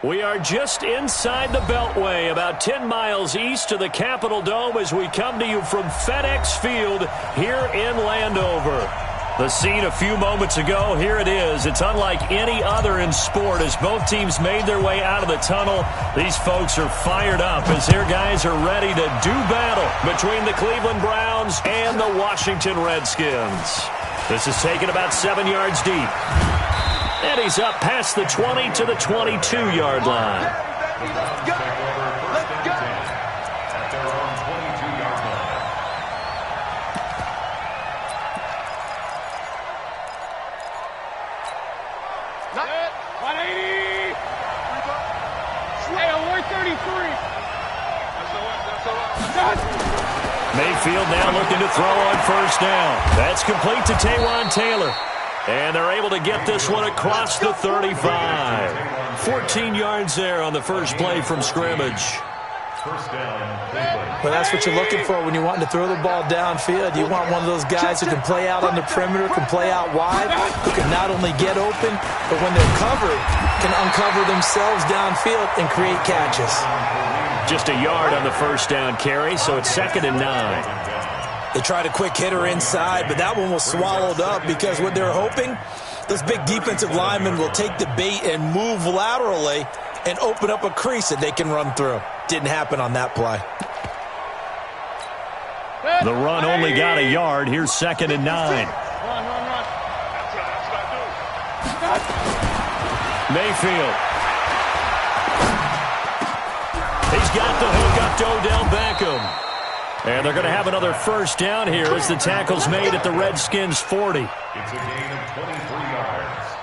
We are just inside the Beltway, about 10 miles east of the Capitol Dome as we come to you from FedEx Field here in Landover. The scene a few moments ago, here it is. It's unlike any other in sport as both teams made their way out of the tunnel. These folks are fired up as their guys are ready to do battle between the Cleveland Browns and the Washington Redskins. This is taken about 7 yards deep. And he's up past the 20 to the 22-yard line. Let's go! Let's go! At their own 22-yard line. Not 180! Hey, 133! Mayfield now looking to throw on first down. That's complete to Taywan Taylor. And they're able to get this one across the 35. 14 yards there on the first play from scrimmage. First down. Well, that's what you're looking for when you're wanting to throw the ball downfield. You want one of those guys who can play out on the perimeter, can play out wide, who can not only get open, but when they're covered, can uncover themselves downfield and create catches. Just a yard on the first down carry, so it's 2nd and 9. They tried a quick hitter inside, but that one was swallowed up because what they're hoping, those big defensive linemen will take the bait and move laterally and open up a crease that they can run through. Didn't happen on that play. The run only got a yard. Here's 2nd and 9. Run. Mayfield. He's got the hook up to Odell Beckham. And they're going to have another first down here as the tackle's made at the Redskins' 40. It's a gain of 23 yards.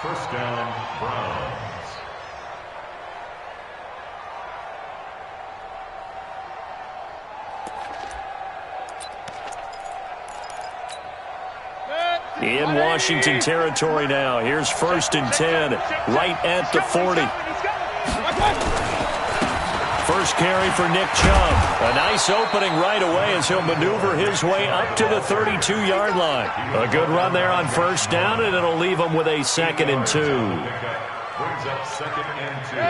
First down, Browns. In Washington territory now. Here's 1st and 10, right at the 40. First carry for Nick Chubb. A nice opening right away as he'll maneuver his way up to the 32-yard line. A good run there on first down, and it'll leave him with a 2nd and 2.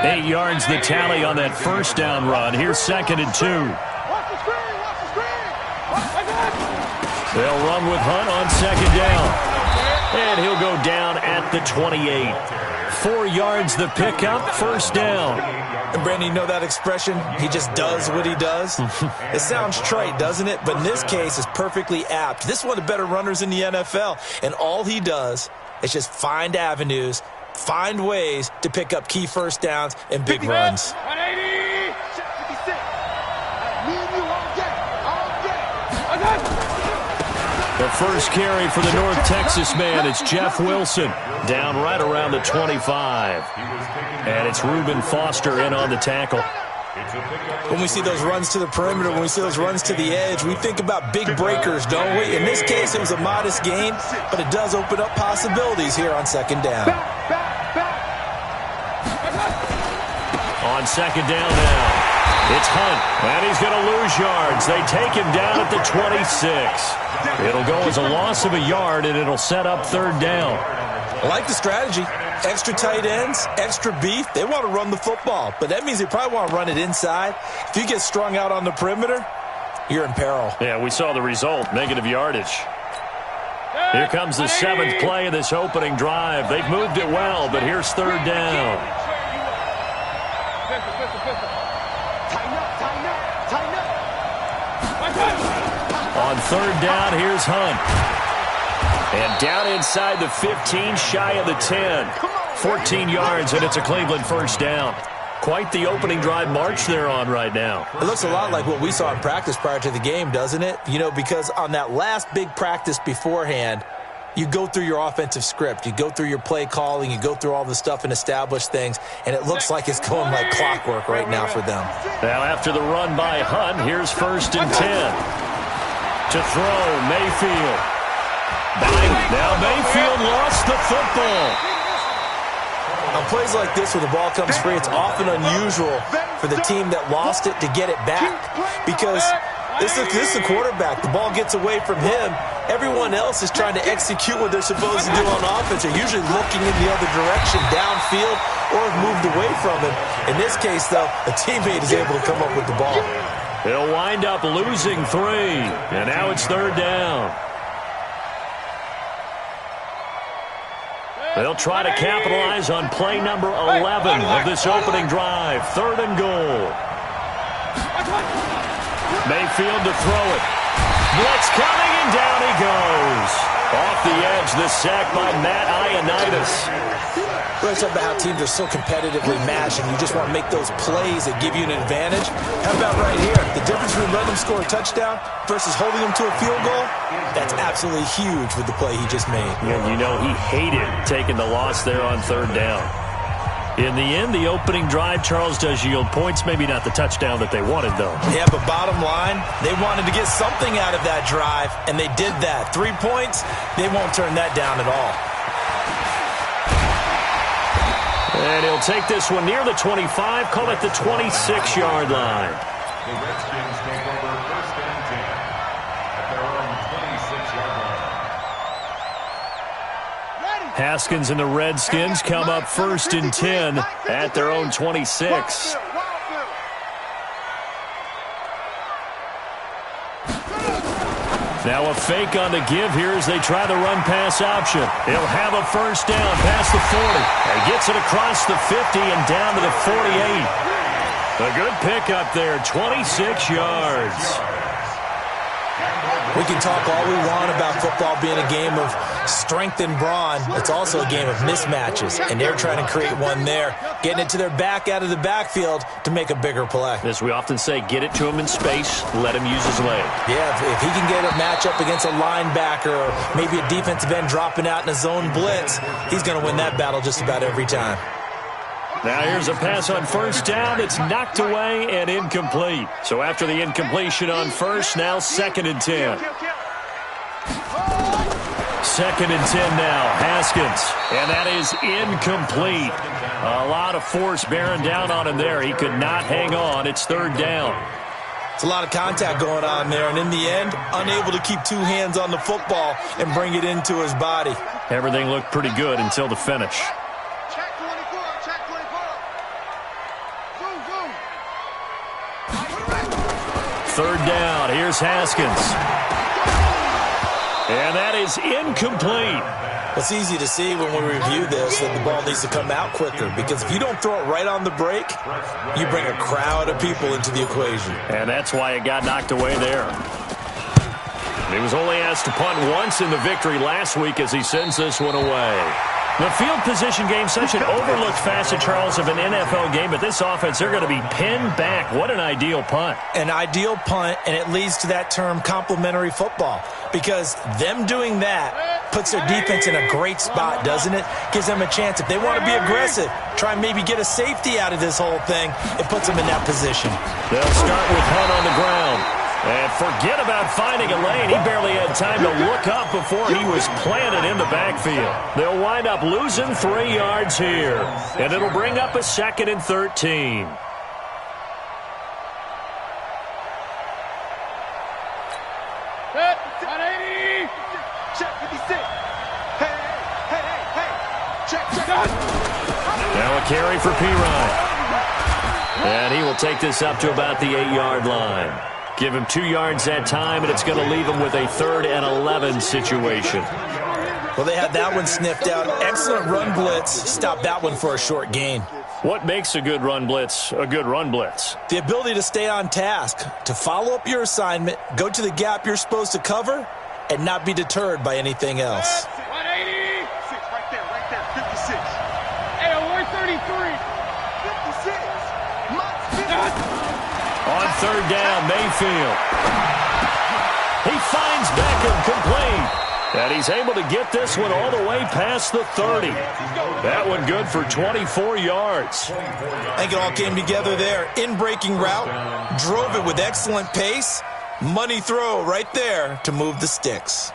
8 yards the tally on that first down run. Here's 2nd and 2. They'll run with Hunt on 2nd down. And he'll go down at the 28. 4 yards the pickup, first down. And Brandon, you know that expression? He just does what he does. It sounds trite, doesn't it? But in this case, it's perfectly apt. This is one of the better runners in the NFL. And all he does is just find avenues, find ways to pick up key first downs and big runs. 180! 56! Me and you all day! The first carry for the North Texas man, it's Jeff Wilson, down right around the 25. And it's Reuben Foster in on the tackle. When we see those runs to the perimeter, when we see those runs to the edge, we think about big breakers, don't we? In this case, it was a modest gain, but it does open up possibilities here on 2nd down. On 2nd down now, it's Hunt, and he's going to lose yards. They take him down at the 26. It'll go as a loss of a yard, and it'll set up 3rd down. I like the strategy. Extra tight ends, extra beef. They want to run the football, but that means they probably want to run it inside. If you get strung out on the perimeter, you're in peril. Yeah, we saw the result, negative yardage. Here comes the 7th play of this opening drive. They've moved it well, but here's 3rd down. On 3rd down, here's Hunt. And down inside the 15, shy of the 10. 14 yards, and it's a Cleveland first down. Quite the opening drive march they're on right now. It looks a lot like what we saw in practice prior to the game, doesn't it? You know, because on that last big practice beforehand, you go through your offensive script. You go through your play calling. You go through all the stuff and establish things, and it looks like it's going like clockwork right now for them. Now after the run by Hunt, here's 1st and 10. To throw, Mayfield. Now Mayfield lost the football. On plays like this where the ball comes free, it's often unusual for the team that lost it to get it back because this is the quarterback. The ball gets away from him. Everyone else is trying to execute what they're supposed to do on offense. They're usually looking in the other direction, downfield, or have moved away from him. In this case, though, a teammate is able to come up with the ball. He'll wind up losing 3, and now it's 3rd down. They'll try to capitalize on play number 11 of this opening drive. 3rd and goal. Mayfield to throw it. Blitz coming, and down he goes. Off the edge, the sack by Matt Ioannidis. We're talking about how teams are so competitively matched, and you just want to make those plays that give you an advantage. How about right here? The difference between letting them score a touchdown versus holding them to a field goal, that's absolutely huge with the play he just made. And you know he hated taking the loss there on 3rd down. In the end, the opening drive, Charles, does yield points. Maybe not the touchdown that they wanted, though. Yeah, but bottom line, they wanted to get something out of that drive, and they did that. 3 points, they won't turn that down at all. And he'll take this one near the 25, call it the 26-yard line. The Redskins take over 1st and 10 at their own 26-yard line. Haskins and the Redskins come up 1st and 10 at their own 26. Now a fake on the give here as they try the run-pass option. He'll have a 1st down past the 40. And gets it across the 50 and down to the 48. A good pickup there, 26 yards. We can talk all we want about football being a game of strength and brawn. It's also a game of mismatches, and they're trying to create one there, getting it to their back out of the backfield to make a bigger play. As we often say, get it to him in space, let him use his leg. Yeah, if he can get a matchup against a linebacker or maybe a defensive end dropping out in a zone blitz, he's going to win that battle just about every time. Now here's a pass on 1st down. It's knocked away and incomplete. So after the incompletion on 1st, now 2nd and 10. 2nd and 10 now, Haskins. And that is incomplete. A lot of force bearing down on him there. He could not hang on. It's 3rd down. It's a lot of contact going on there, and in the end, unable to keep 2 hands on the football and bring it into his body. Everything looked pretty good until the finish. Check 24, check 24. Zoom, zoom. 3rd down, here's Haskins. And that is incomplete. It's easy to see when we review this that the ball needs to come out quicker, because if you don't throw it right on the break, you bring a crowd of people into the equation. And that's why it got knocked away there. He was only asked to punt once in the victory last week as he sends this one away. The field position game, such an overlooked facet, Charles, of an NFL game, but this offense, they're going to be pinned back. What an ideal punt. An ideal punt, and it leads to that term complementary football, because them doing that puts their defense in a great spot, doesn't it? Gives them a chance. If they want to be aggressive, try and maybe get a safety out of this whole thing, it puts them in that position. They'll start with Hunt on the ground. And forget about finding a lane. He barely had time to look up before he was planted in the backfield. They'll wind up losing 3 yards here. And it'll bring up a 2nd and 13. Set, 180. Check 56. Hey, hey, hey, hey. Check, check. Now a carry for P-Ryan. And he will take this up to about the 8-yard line. Give him 2 yards that time, and it's going to leave him with a 3rd and 11 situation. Well, they had that one sniffed out. Excellent run blitz. Stopped that one for a short gain. What makes a good run blitz a good run blitz? The ability to stay on task, to follow up your assignment, go to the gap you're supposed to cover, and not be deterred by anything else. 180. 6, right there, 56. Hey, 133. 56. On 3rd down, Mayfield. He finds Beckham complete. And he's able to get this one all the way past the 30. That one good for 24 yards. I think it all came together there. In-breaking route, drove it with excellent pace. Money throw right there to move the sticks.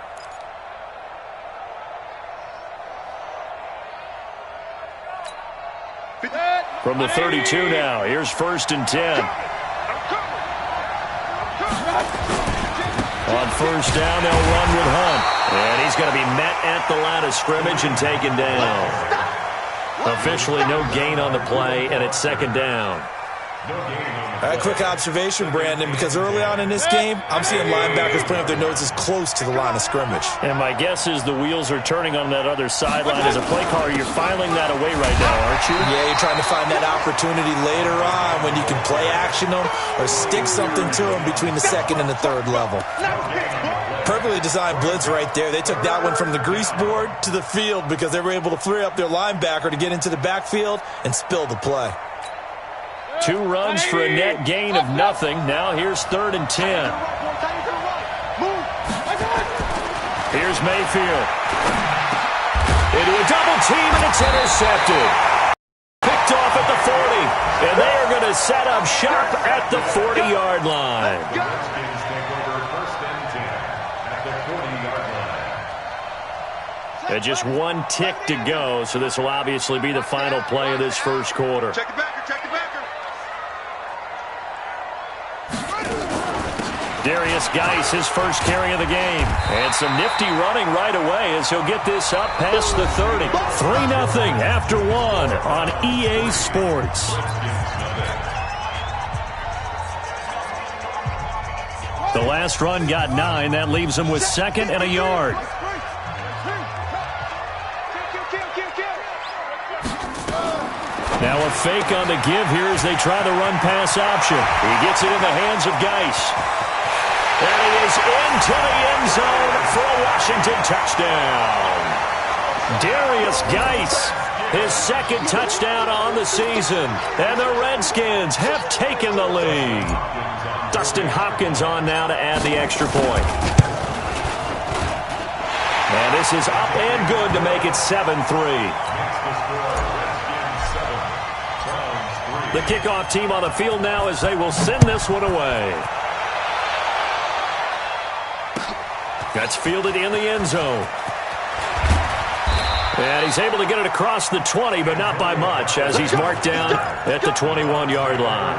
From the 32 now, here's 1st and 10. On 1st down, they'll run with Hunt. And he's going to be met at the line of scrimmage and taken down. Officially no gain on the play, and it's second down. A quick observation, Brandon, because early on in this game, I'm seeing linebackers putting up their noses close to the line of scrimmage. And my guess is the wheels are turning on that other sideline. As a play caller, you're filing that away right now, aren't you? Yeah, you're trying to find that opportunity later on when you can play action them or stick something to them between the second and the third level. Perfectly designed blitz right there. They took that one from the grease board to the field because they were able to free up their linebacker to get into the backfield and spill the play. 2 runs for a net gain of nothing. Now here's 3rd and 10. Here's Mayfield. Into a double team, and it's intercepted. Picked off at the 40. And they are going to set up shop at the 40-yard line. And just 1 tick to go, so this will obviously be the final play of this first quarter. Check the backer, check the backer. Darius Geis, his first carry of the game. And some nifty running right away as he'll get this up past the 30. 3-0 after 1 on EA Sports. The last run got 9. That leaves him with 2nd and a yard. Now a fake on the give here as they try the run-pass option. He gets it in the hands of Geis. And he is into the end zone for a Washington touchdown. Darius Geis, his 2nd touchdown on the season. And the Redskins have taken the lead. Dustin Hopkins on now to add the extra point. And this is up and good to make it 7-3. The kickoff team on the field now as they will send this one away. That's fielded in the end zone. And he's able to get it across the 20, but not by much, as he's marked down at the 21-yard line.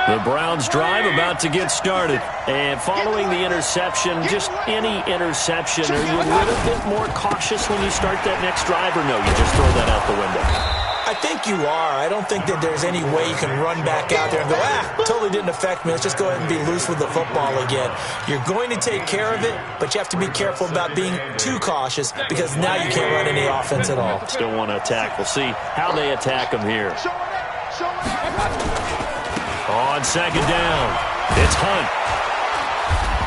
The Browns drive about to get started. And following the interception, just any interception, are you a little bit more cautious when you start that next drive, or no, you just throw that out the window? I think you are. I don't think that there's any way you can run back out there and go, totally didn't affect me. Let's just go ahead and be loose with the football again. You're going to take care of it, but you have to be careful about being too cautious because now you can't run any offense at all. Still want to attack. We'll see how they attack them here. On 2nd down, it's Hunt.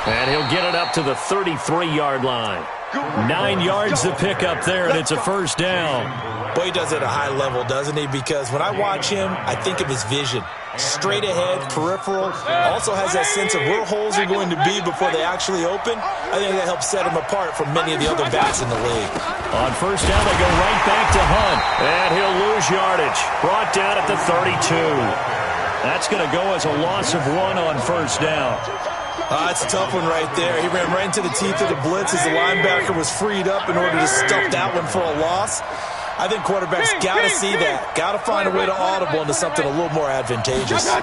And he'll get it up to the 33-yard line. 9 yards to pick up there, and it's a first down. Boy, he does it at a high level, doesn't he? Because when I watch him, I think of his vision. Straight ahead, peripheral. Also has that sense of where holes are going to be before they actually open. I think that helps set him apart from many of the other backs in the league. On first down, they go right back to Hunt. And he'll lose yardage. Brought down at the 32. That's going to go as a loss of 1 on first down. That's a tough one right there. He ran right into the teeth of the blitz as the linebacker was freed up in order to stuff that one for a loss. I think quarterbacks got to see that. Got to find a way to audible into something a little more advantageous. On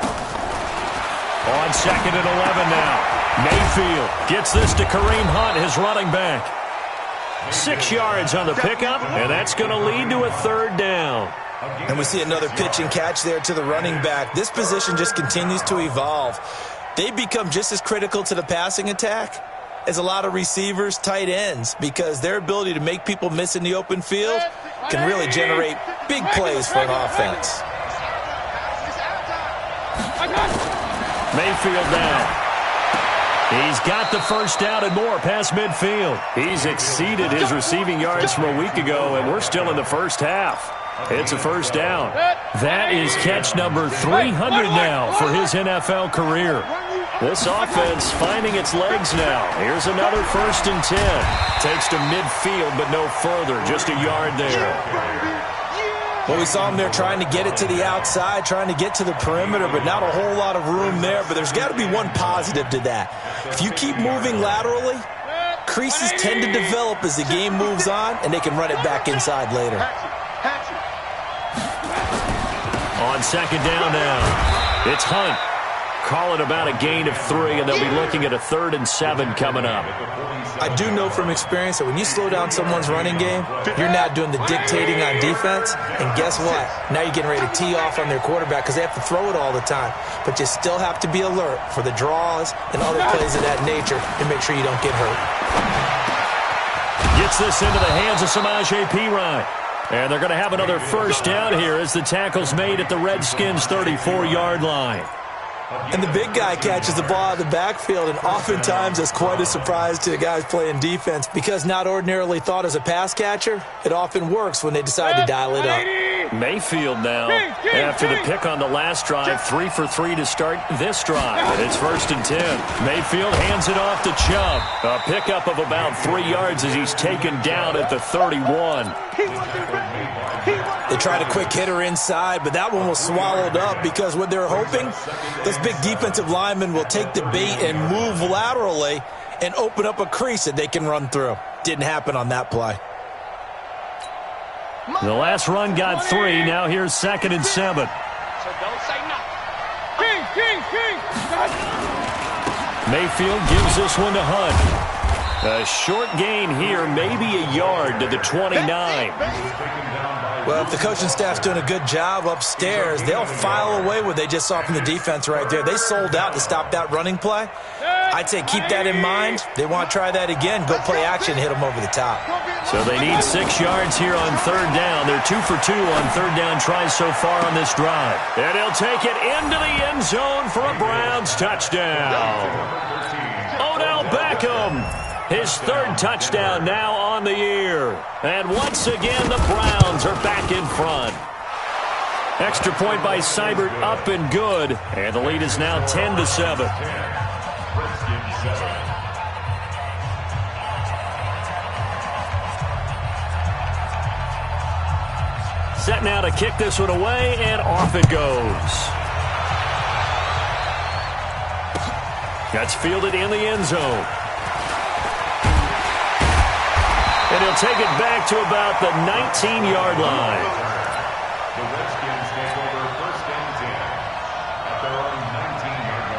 2nd and 11 now. Mayfield gets this to Kareem Hunt, his running back. 6 yards on the pickup, and that's going to lead to a 3rd down. And we see another pitch and catch there to the running back. This position just continues to evolve. They become just as critical to the passing attack as a lot of receivers, tight ends, because their ability to make people miss in the open field can really generate big plays for an offense. Mayfield down. He's got the first down and more past midfield. He's exceeded his receiving yards from a week ago, and we're still in the first half. It's a first down. That is catch number 300 now for his NFL career. This offense finding its legs now. Here's another 1st and 10. Takes to midfield, but no further. Just a yard there. Well, we saw him there trying to get it to the outside, trying to get to the perimeter, but not a whole lot of room there. But there's got to be one positive to that. If you keep moving laterally, creases tend to develop as the game moves on, and they can run it back inside later. On 2nd down now, it's Hunt. Call it about a gain of 3, and they'll be looking at a 3rd and 7 coming up. I do know from experience that when you slow down someone's running game, you're not doing the dictating on defense. And guess what? Now you're getting ready to tee off on their quarterback because they have to throw it all the time. But you still have to be alert for the draws and other plays of that nature to make sure you don't get hurt. Gets this into the hands of Samaje Perine. And they're going to have another first down here as the tackle's made at the Redskins' 34-yard line. And the big guy catches the ball out of the backfield, and oftentimes that's quite a surprise to the guys playing defense because not ordinarily thought as a pass catcher, it often works when they decide to dial it up. Mayfield now, after the pick on the last drive, 3 for 3 to start this drive. And it's 1st and 10. Mayfield hands it off to Chubb. A pickup of about 3 yards as he's taken down at the 31. They tried a quick hitter inside, but that one was swallowed up because what they're hoping, those big defensive linemen will take the bait and move laterally and open up a crease that they can run through. Didn't happen on that play. The last run got 3. Now here's 2nd and 7. So don't say nothing. King. Mayfield gives this one to Hunt. A short gain here, maybe a yard to the 29. Well, if the coaching staff's doing a good job upstairs, they'll file away what they just saw from the defense right there. They sold out to stop that running play. I'd say keep that in mind. They want to try that again. Go play action, hit them over the top. So they need 6 yards here on 3rd down. They're 2 for 2 on 3rd down tries so far on this drive. And he'll take it into the end zone for a Browns touchdown. Odell Beckham. His 3rd touchdown now on the year. And once again, the Browns are back in front. Extra point by Seibert up and good. And the lead is now 10-7. Set now to kick this one away, and off it goes. That's fielded in the end zone. And he'll take it back to about the 19-yard line. The Redskins take over 1st and 10 at their own 19-yard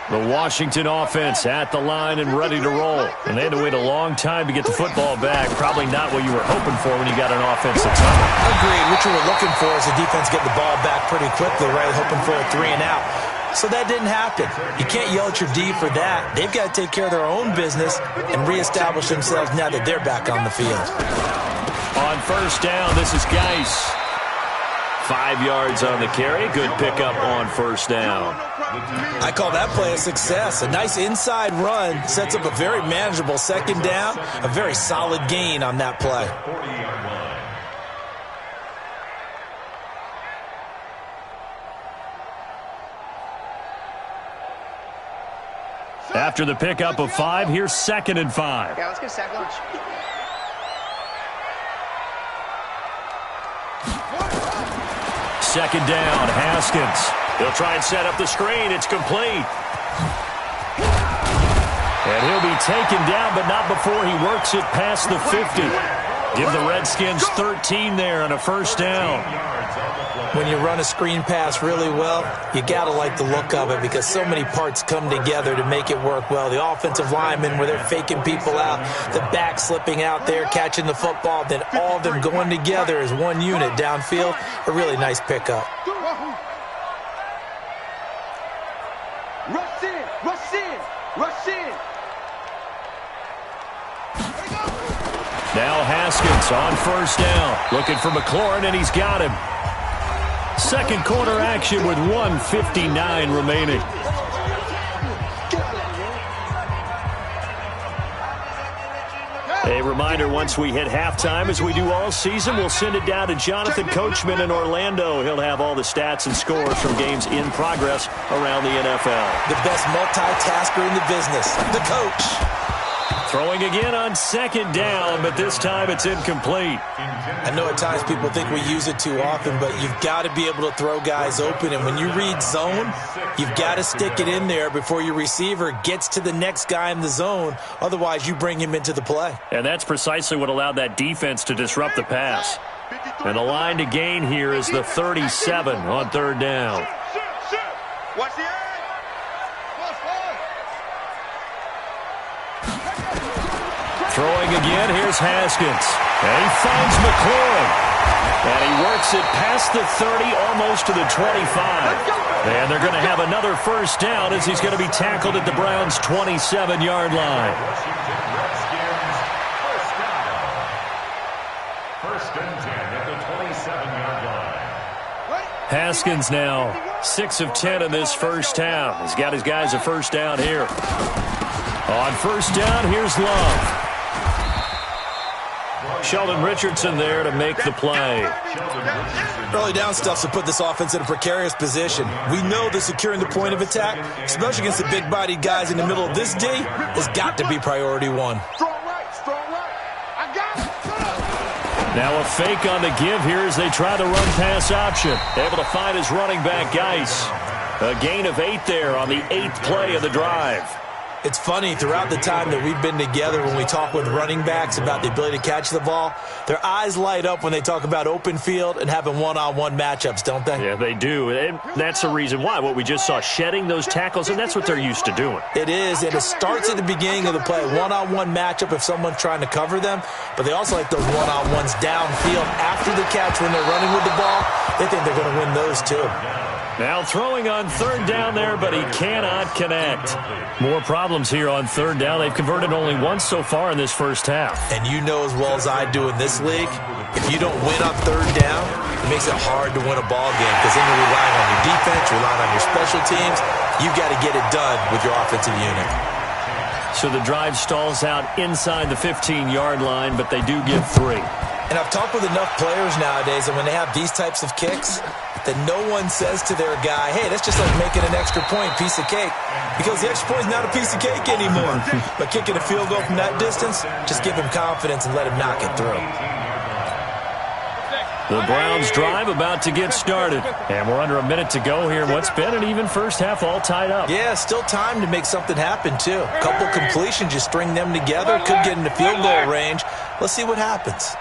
line. The Washington offense at the line and ready to roll. And they had to wait a long time to get the football back. Probably not what you were hoping for when you got an offense that's up. Agreed. What you were looking for is the defense getting the ball back pretty quickly, right? Hoping for a 3 and out. So that didn't happen. You can't yell at your D for that. They've got to take care of their own business and reestablish themselves now that they're back on the field. On 1st down, this is Geis. 5 yards on the carry. Good pickup on 1st down. I call that play a success. A nice inside run sets up a very manageable 2nd down. A very solid gain on that play. 40-yard line. After the pickup of 5, here's 2nd and 5. Yeah, let's get a sack lunch. Second down, Haskins. He'll try and set up the screen. It's complete. And he'll be taken down, but not before he works it past the 50. Give the Redskins 13 there on a 1st down. When you run a screen pass really well, you got to like the look of it because so many parts come together to make it work well. The offensive linemen, where they're faking people out, the back slipping out there, catching the football, then all of them going together as one unit downfield. A really nice pickup. Rush in, rush in, rush in. Now Haskins on 1st down. Looking for McLaurin, and he's got him. Second quarter action with 1:59 remaining. A reminder, once we hit halftime, as we do all season, we'll send it down to Jonathan Coachman in Orlando. He'll have all the stats and scores from games in progress around the NFL. The best multitasker in the business, the coach. Throwing again on 2nd down, but this time it's incomplete. I know at times people think we use it too often, but you've got to be able to throw guys open. And when you read zone, you've got to stick it in there before your receiver gets to the next guy in the zone. Otherwise, you bring him into the play. And that's precisely what allowed that defense to disrupt the pass. And the line to gain here is the 37 on third down. Watch the end. Throwing again, here's Haskins. And he finds McLaurin. And he works it past the 30, almost to the 25. And they're going to have another first down as he's going to be tackled at the Browns' 27-yard line. First and 10 at the 27-yard line. Haskins now 6 of 10 in this first half. He's got his guys a first down here. On first down, here's Love. Sheldon Richardson there to make the play. Early down stuff's to put this offense in a precarious position. We know that securing the point of attack, especially against the big-bodied guys in the middle of this D, has got to be priority one. Strong right. I got it. Now a fake on the give here as they try the run-pass option. Able to find his running back, Geis. A gain of 8 there on the 8th play of the drive. It's funny, throughout the time that we've been together, when we talk with running backs about the ability to catch the ball, their eyes light up when they talk about open field and having one-on-one matchups, don't they? Yeah, they do. And that's the reason why. What we just saw, shedding those tackles, and that's what they're used to doing. It is, and it starts at the beginning of the play. One-on-one matchup if someone's trying to cover them, but they also like those one-on-ones downfield after the catch when they're running with the ball. They think they're going to win those too. Now throwing on third down there, but he cannot connect. More problems here on third down. They've converted only once so far in this first half. And you know as well as I do in this league, if you don't win on third down, it makes it hard to win a ball game because then you're relying on your defense, you're relying on your special teams. You've got to get it done with your offensive unit. So the drive stalls out inside the 15-yard line, but they do get 3. And I've talked with enough players nowadays that when they have these types of kicks, that no one says to their guy, hey, that's just like making an extra point, piece of cake. Because the extra point is not a piece of cake anymore. But kicking a field goal from that distance, just give him confidence and let him knock it through. The Browns drive about to get started. And we're under a minute to go here. What's been an even first half all tied up. Yeah, still time to make something happen, too. A couple completions, just string them together. Could get into field goal range. Let's see what happens.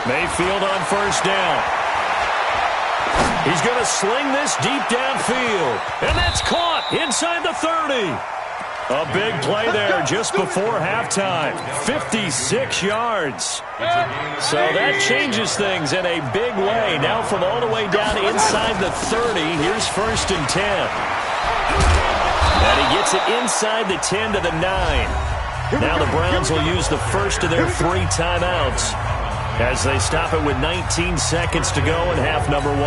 Mayfield on first down. He's going to sling this deep downfield. And that's caught inside the 30. A big play there just before halftime. 56 yards. So that changes things in a big way. Now from all the way down inside the 30, here's first and 10. And he gets it inside the 10 to the 9. Now the Browns will use the first of their 3 timeouts as they stop it with 19 seconds to go in half number 1.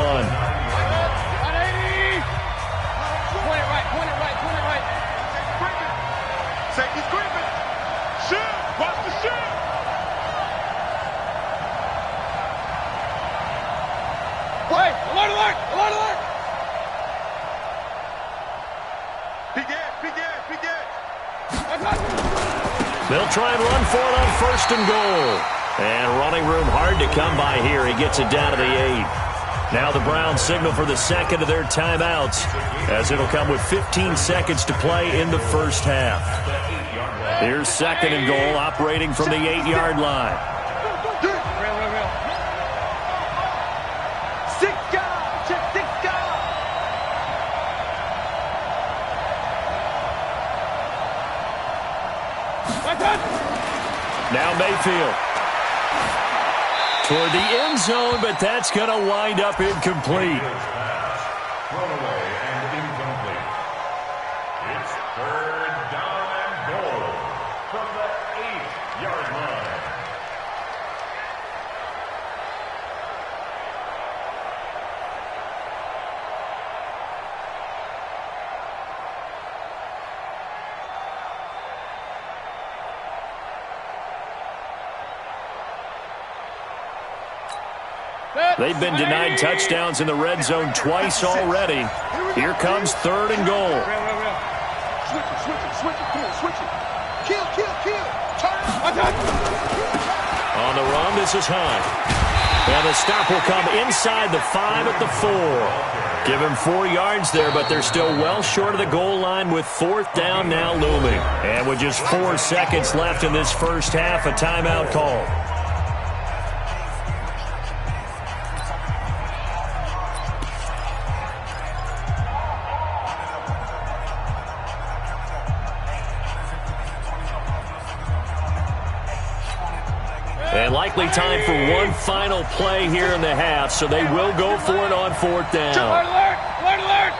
Safety's creeping. Shoot. Watch the shoot. Wait. Alert. Begin. They'll try and run for it on first and goal. And running room hard to come by here. He gets it down to the 8. Now the Browns signal for the second of their timeouts as it'll come with 15 seconds to play in the first half. Here's second and goal operating from the 8-yard line. Now Mayfield. Toward the end zone, but that's going to wind up incomplete. Thrown away and incomplete. It's third down and goal from the 8-yard line. They've been denied touchdowns in the red zone twice already. Here comes third and goal. Switch it. Come on, switch it. Kill. Turn. On the run, this is Hunt. And the stop will come inside the 5 at the 4. Give him 4 yards there, but they're still well short of the goal line with fourth down now looming. And with just 4 seconds left in this first half, a timeout call. And likely time for one final play here in the half, so they will go for it on fourth down. Alert! Alert! Alert!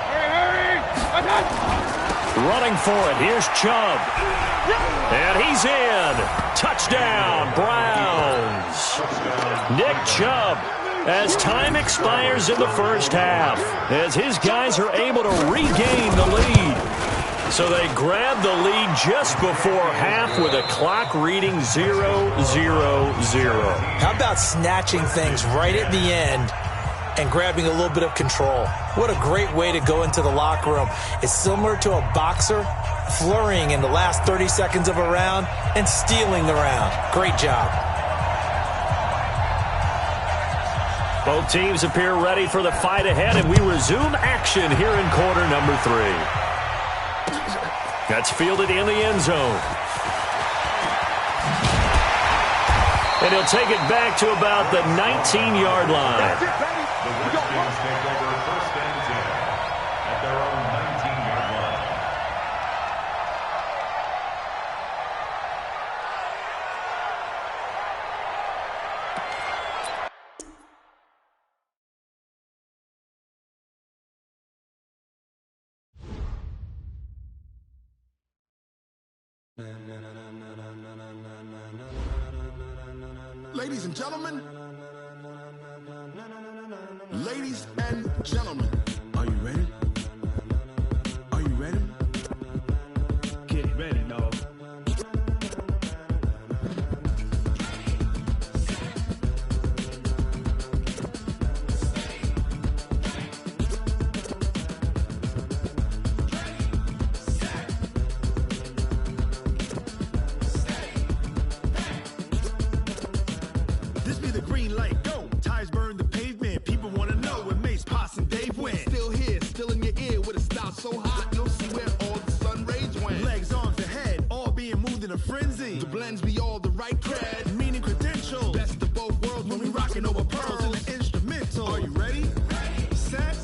Hurry! Running for it, here's Chubb. And he's in. Touchdown, Browns. Nick Chubb, as time expires in the first half, as his guys are able to regain the lead. So they grab the lead just before half with a clock reading 0-0-0. How about snatching things right at the end and grabbing a little bit of control? What a great way to go into the locker room. It's similar to a boxer flurrying in the last 30 seconds of a round and stealing the round. Great job. Both teams appear ready for the fight ahead, and we resume action here in quarter number 3. That's fielded in the end zone. And he'll take it back to about the 19-yard line. The Redskins take over first and 10 at their own 19-yard line. Ladies and gentlemen, ladies and gentlemen, are you ready? Are you ready? Get ready, dog. This be the green light, go. Tires burn the pavement. People want to know when Mace, Potts, and Dave went. Still here, still in your ear with a style so hot, you'll see where all the sun rays went. Legs, arms, and head, all being moved in a frenzy. The blends be all the right cred, meaning credentials. Best of both worlds when we rocking over pearls in the instrumental. Are you ready? Set,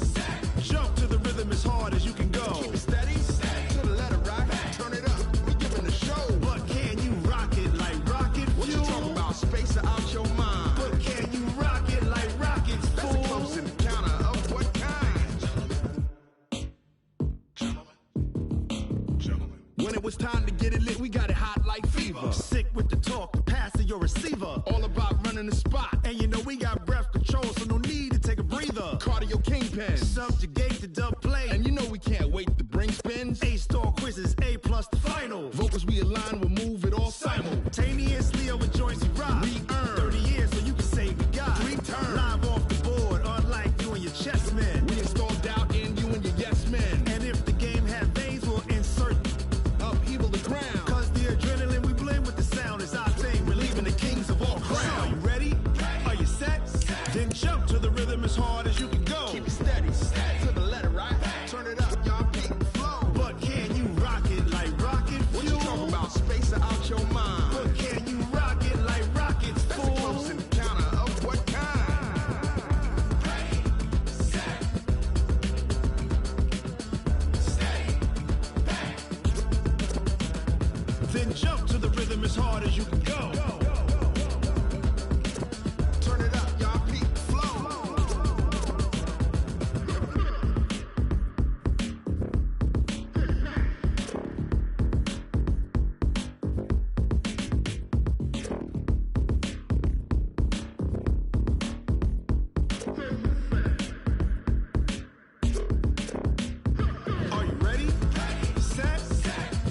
jump to the rhythm as hard as you can go. Keep it steady, to the letter right. Turn it up, we giving the show. But can you rock it like rocket fuel? What you talking about? Space out your mind. But can you rock it like rockets, fool? That's a close encounter of what kind? Gentlemen. When it was time to get it lit, we got it hot like fever. Sick with the talk, the pass to your receiver. All about running the spot. And you know we got breath control, so no need to take a breather. Cardio kingpin, subjugate the dub play. And you know we can't wait to bring spins. A-star quizzes, A+ the final. Vocals we align, we'll move it all simultaneously over joints we rock. We earn 30 years so you can say we got 3 turns. Live off the board, unlike you and your chess men. We install doubt in you and your yes men. And if the game had veins, we'll insert upheaval the ground. Cause the adrenaline we blend with the sound is our thing. Relieving the kings of all crowns. Are you ready? Are you set? Then jump to the rhythm as hard as you can go. Keep it steady, to the letter right. Turn it up, y'all beat the flow. But can you rock it like rocket fuel? What you talking about? Space out your mind. But can you rock it like rockets, fool? That's a close encounter of what kind? Then jump to the rhythm as hard as you can go. Turn it up, y'all beat the flow. Are you ready? Set,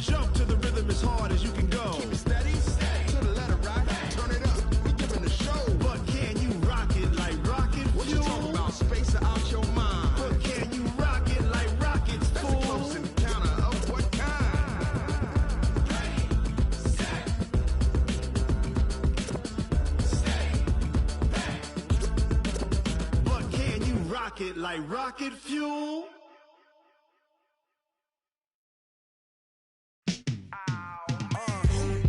jump to the rhythm as hard as you can go. Keep it steady, to the letter right. Turn it up, we giving the show. But can you rock it like rocket fuel? What you talking about? Space out your mind. But can you rock it like rockets, fool? That's a close encounter of what kind? But can you rock it like rocket fuel?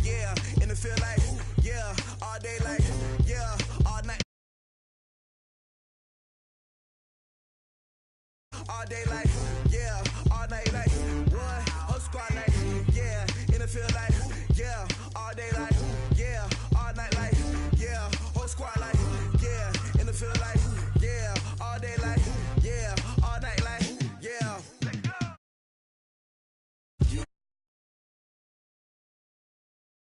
Yeah, in the field like, yeah, all day like, yeah, all night. All day like,